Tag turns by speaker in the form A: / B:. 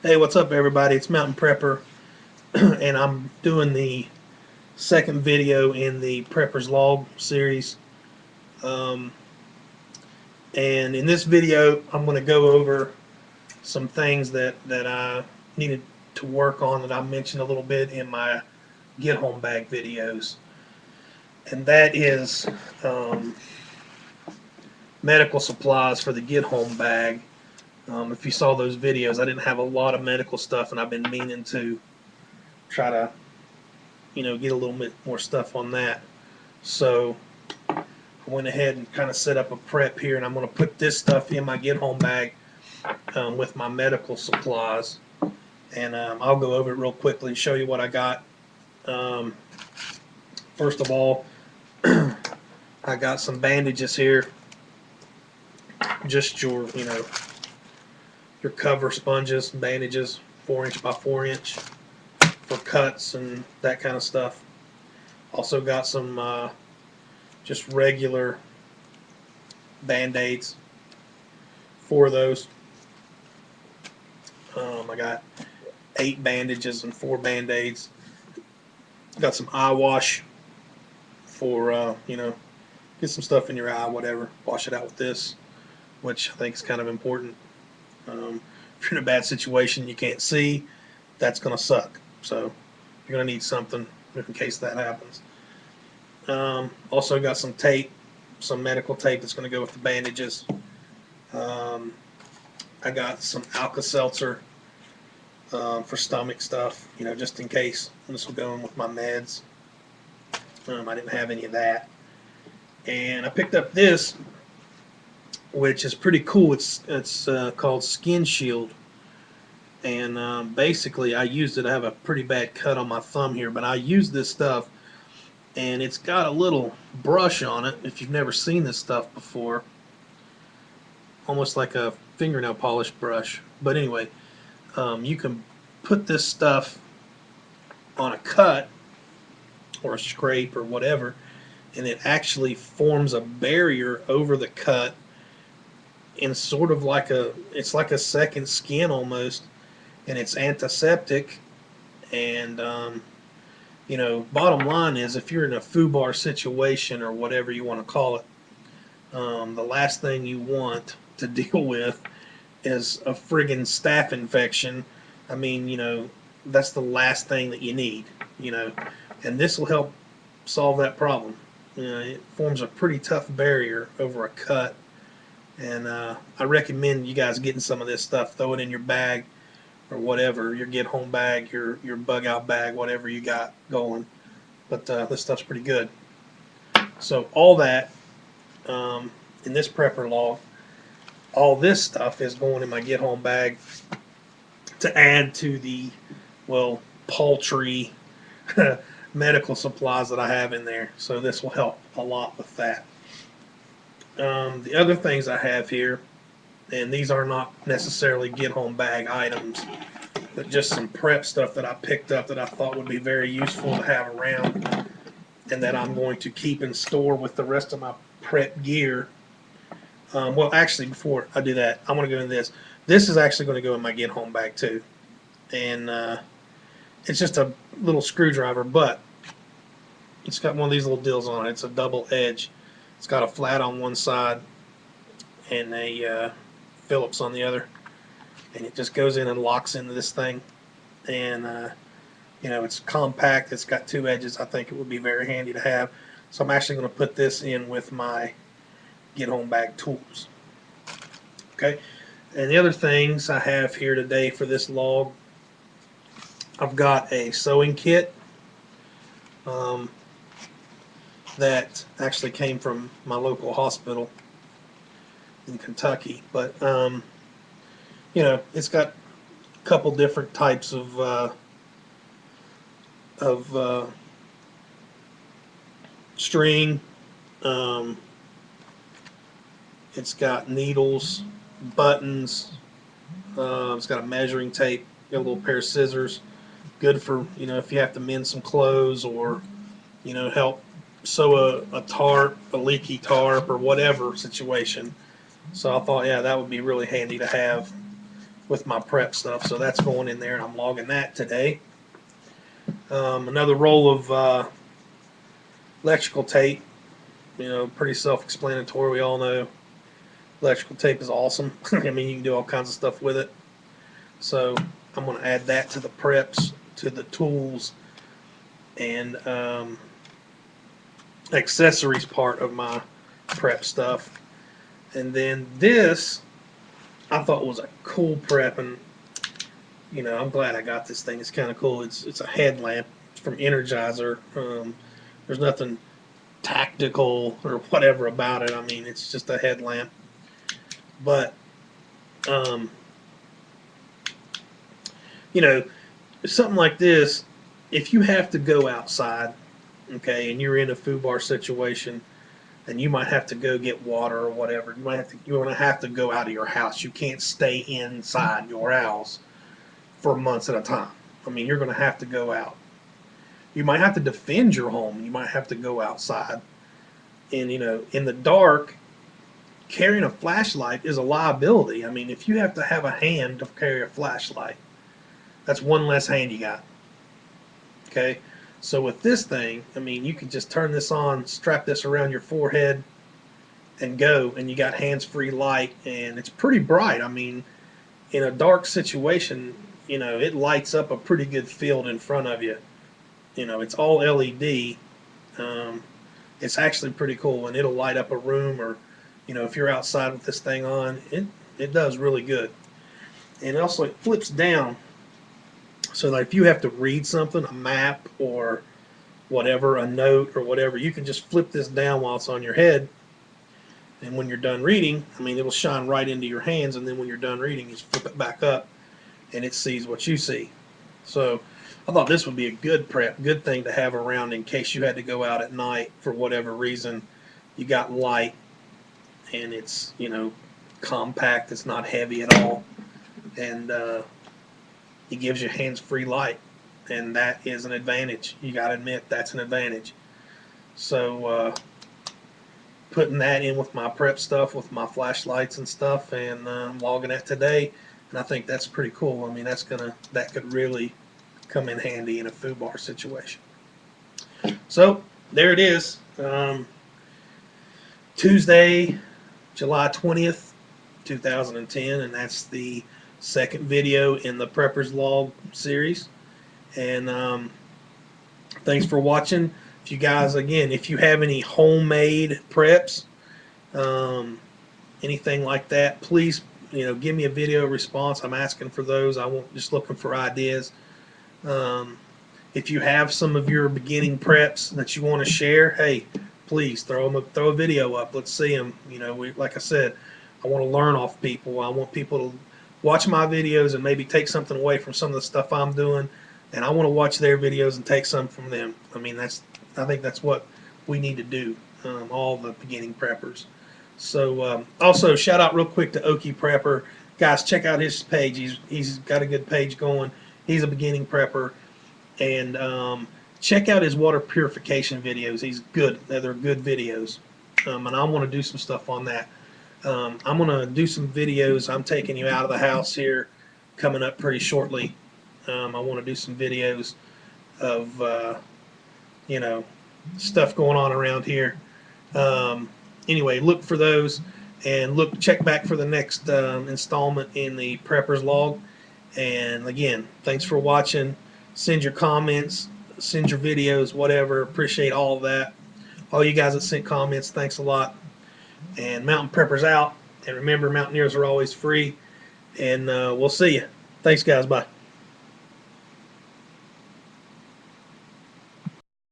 A: Hey, what's up, everybody? It's Mountain Prepper, and I'm doing the second video in the Prepper's Log series. Um, and in this video, I'm going to go over some things that I needed to work on that I mentioned a little bit in my Get Home Bag videos. And that is medical supplies for the Get Home Bag. If you saw those videos, I didn't have a lot of medical stuff, and I've been meaning to try to get a little bit more stuff on that. So I went ahead and kind of set up a prep here, and I'm going to put this stuff in my get home bag with my medical supplies, and I'll go over it real quickly and show you what I got. First of all, I got some bandages here, just your your cover sponges, bandages, 4-inch by 4-inch for cuts and that kind of stuff. Also got some just regular band-aids, 4 of those. I got 8 bandages and 4 band-aids. Got some eye wash for get some stuff in your eye, whatever. Wash it out with this, which I think is kind of important. If you're in a bad situation, you can't see, that's going to suck. So you're going to need something in case that happens. Also got some tape, some medical tape that's going to go with the bandages. I got some Alka-Seltzer for stomach stuff, just in case. This will go in with my meds. I didn't have any of that. And I picked up this, which is pretty cool. It's called Skin Shield. And basically I used it. I have a pretty bad cut on my thumb here, but I used this stuff, and it's got a little brush on it. If you've never seen this stuff before, almost like a fingernail polish brush. But anyway, you can put this stuff on a cut or a scrape or whatever, and it actually forms a barrier over the cut, and sort of like it's like a second skin almost. And it's antiseptic, and bottom line is, if you're in a FUBAR situation or whatever you want to call it, the last thing you want to deal with is a friggin' staph infection. I mean, that's the last thing that you need, and this will help solve that problem. It forms a pretty tough barrier over a cut, and I recommend you guys getting some of this stuff. Throw it in your bag, or whatever, your get home bag, your bug out bag, whatever you got going. But this stuff's pretty good. So all that in this prepper log, all this stuff is going in my get home bag to add to the, well, paltry medical supplies that I have in there. So this will help a lot with that. The other things I have here, and these are not necessarily get home bag items, but just some prep stuff that I picked up that I thought would be very useful to have around, and that I'm going to keep in store with the rest of my prep gear. Well, actually, before I do that, I'm going to go into this. This is actually going to go in my get home bag too, and it's just a little screwdriver, but it's got one of these little deals on it. It's a double edge. It's got a flat on one side and a Phillips on the other, and it just goes in and locks into this thing. And it's compact. It's got 2 edges. I think it would be very handy to have. So I'm actually going to put this in with my get home bag tools. Okay, and the other things I have here today for this log, I've got a sewing kit that actually came from my local hospital in Kentucky, but it's got a couple different types of string. It's got needles, buttons. It's got a measuring tape. Got a little pair of scissors. Good for if you have to mend some clothes, or help sew a tarp, a leaky tarp, or whatever situation. So I thought, yeah, that would be really handy to have with my prep stuff. So that's going in there, and I'm logging that today. Another roll of electrical tape. You know, pretty self-explanatory. We all know electrical tape is awesome. I mean, you can do all kinds of stuff with it. So I'm going to add that to the preps, to the tools, and accessories part of my prep stuff. And then this, I thought was a cool prep, and you know, I'm glad I got this thing. It's kind of cool. It's a headlamp from Energizer. There's nothing tactical or whatever about it. I mean, it's just a headlamp. But you know, something like this, if you have to go outside, okay, and you're in a FUBAR situation, and you might have to go get water or whatever, you're going to have to go out of your house. You can't stay inside your house for months at a time. I mean, you're going to have to go out. You might have to defend your home. You might have to go outside. And, you know, in the dark, carrying a flashlight is a liability. I mean, if you have to have a hand to carry a flashlight, that's one less hand you got. Okay? So with this thing, I mean, you can just turn this on, strap this around your forehead, and go, and you got hands-free light, and it's pretty bright. I mean, in a dark situation, you know, it lights up a pretty good field in front of you. You know, it's all LED. It's actually pretty cool, and it'll light up a room, or, you know, if you're outside with this thing on, it does really good. And also it flips down, so that if you have to read something, a map or whatever, a note or whatever, you can just flip this down while it's on your head. And when you're done reading, I mean, it'll shine right into your hands, and then when you're done reading, you just flip it back up, and it sees what you see. So I thought this would be a good thing to have around in case you had to go out at night for whatever reason. You got light, and it's, you know, compact. It's not heavy at all, and it gives you hands-free light, and that is an advantage. You got to admit, that's an advantage. So putting that in with my prep stuff, with my flashlights and stuff, and I'm logging that today, and I think that's pretty cool. I mean, that could really come in handy in a FUBAR situation. So there it is. Tuesday, July 20th, 2010, and that's the second video in the Prepper's Log series. And thanks for watching. If you guys, again, if you have any homemade preps, anything like that, please, you know, give me a video response. I'm asking for those. I won't, just looking for ideas. If you have some of your beginning preps that you want to share, hey, please throw a video up. Let's see them. You know, like I said, I want to learn off people. I want people to watch my videos and maybe take something away from some of the stuff I'm doing, and I want to watch their videos and take some from them. I mean, I think that's what we need to do, all the beginning preppers. So also shout out real quick to Okie Prepper. Guys, check out his page. He's got a good page going. He's a beginning prepper, and check out his water purification videos. He's good. They're good videos, and I want to do some stuff on that. I'm going to do some videos. I'm taking you out of the house here coming up pretty shortly. I want to do some videos of, you know, stuff going on around here. Anyway, look for those, and check back for the next installment in the Prepper's Log. And again, thanks for watching. Send your comments, send your videos, whatever. Appreciate all of that. All you guys that sent comments, thanks a lot. And Mountain Preppers out. And remember, mountaineers are always free. And we'll see you. Thanks, guys. Bye.